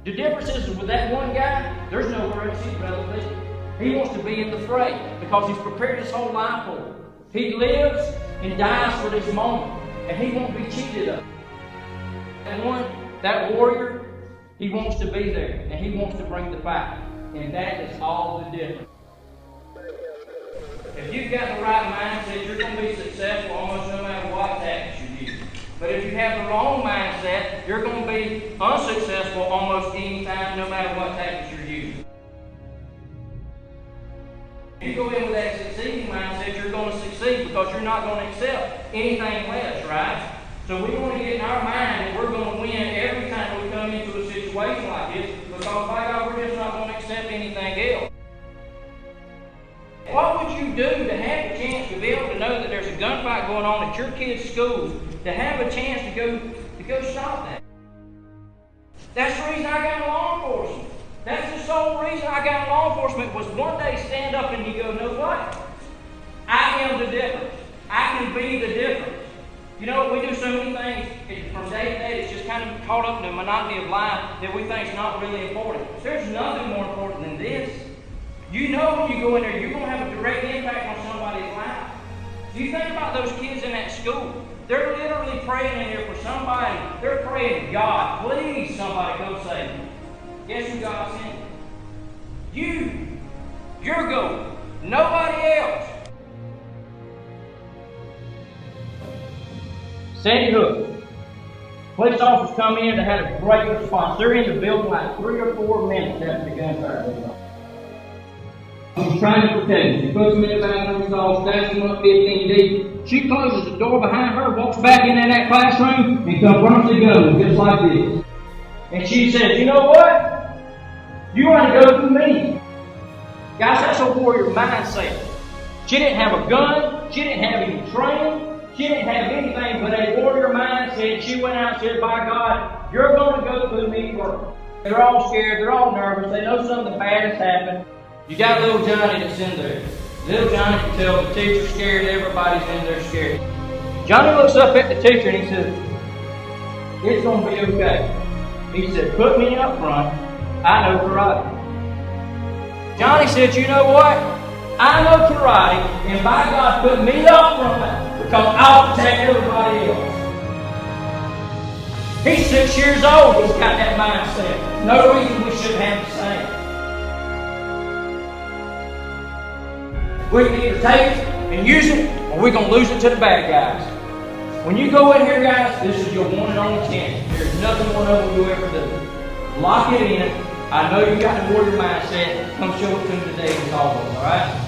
The difference is with that one guy, there's nowhere else he'd rather be. He wants to be in the fray because he's prepared his whole life for it. He lives and dies for this moment, and he won't be cheated of. That warrior, he wants to be there, and he wants to bring the fight. And that is all the difference. If you've got the right mindset, you're going to be successful almost no matter what tactics you use. But if you have the wrong mindset, you're going to be unsuccessful almost any time, no matter what tactics you're using. If you go in with that succeeding mindset, you're going to succeed because you're not going to accept anything less, right? So we want to get in our mind that we're going to win every time we come into a situation like this, because by God, we're just not going to accept anything else. What would you do to have a chance to be able to know that there's a gunfight going on at your kids' schools, to have a chance to go stop that? That's the reason I got in law enforcement. That's the sole reason I got in law enforcement, was one day stand up and you go, know what? I am the difference. I can be the difference. You know, we do so many things from day to day, it's just kind of caught up in the monotony of life that we think is not really important. There's nothing more important than this. You know when you go in there, you're going to have a direct impact on somebody's life. Do you think about those kids in that school? They're literally praying in here for somebody. They're praying, God, please somebody go save me. Guess who God sent? You. Your goal. Nobody else. Sandy Hook. Police officers come in, they had a great response. They're in the building like 3 or 4 minutes after the gunfire goes off. She's trying to protect him. She puts him in the bathroom stall, stacks him up 15 deep. She closes the door behind her, walks back into that classroom, and confronts the gun just like this. And she says, you know what? You want to go through me. Guys, that's a warrior mindset. She didn't have a gun. She didn't have any training. She didn't have anything but a warrior mindset. She went out and said, by God, you're going to go through me first. They're all scared. They're all nervous. They know something bad has happened. You got little Johnny that's in there. Little Johnny can tell the teacher's scared, everybody's in there scared. Johnny looks up at the teacher and he says, it's going to be okay. He said, put me up front. I know karate. Johnny said, you know what? I know karate, and by God, put me up front because I'll protect everybody else. He's 6 years old. He's got that mindset. No reason we shouldn't have the same. We can either take it and use it, or we're going to lose it to the bad guys. When you go in here, guys, this is your one and only chance. There's nothing one of them you ever do. Lock it in. I know you got the warrior mindset. Come show it to me today and solve it, all right?